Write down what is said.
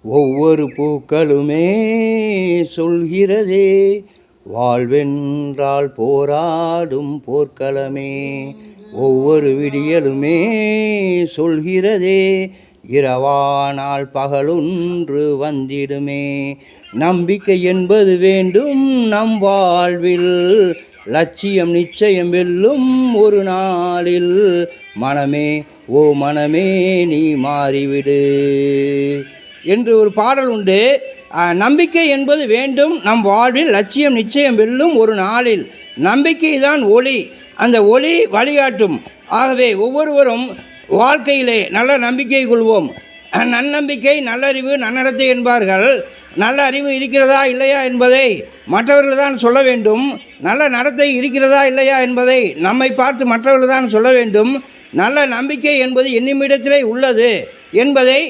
ஒவ்வொரு பூக்களுமே சொல்கிறதே, வாழ்வென்றால் போராடும் போர்க்களமே. ஒவ்வொரு விடியலுமே சொல்கிறதே, இரவானால் பகலொன்று வந்திடுமே. நம்பிக்கை என்பது வேண்டும் நம் வாழ்வில், லட்சியம் நிச்சயம் வெல்லும் ஒரு நாளில். மனமே ஓ மனமே நீ மாறிவிடு என்று ஒரு பாடல் உண்டு. நம்பிக்கை என்பது வேண்டும் நம் வாழ்வில், லட்சியம் நிச்சயம் வெல்லும் ஒரு நாளில். நம்பிக்கை தான் ஒளி, அந்த ஒளி வழிகாட்டும். ஆகவே ஒவ்வொருவரும் வாழ்க்கையிலே நல்ல நம்பிக்கை கொள்வோம். நன்னம்பிக்கை நல்லறிவு நன்னடத்தை என்பார்கள். நல்ல அறிவு இருக்கிறதா இல்லையா என்பதை மற்றவர்கள் தான் சொல்ல வேண்டும். நல்ல நடத்தை இருக்கிறதா இல்லையா என்பதை நம்மை பார்த்து மற்றவர்கள் தான் சொல்ல வேண்டும். நல்ல நம்பிக்கை என்பது என்னிடத்திலே உள்ளது என்பதை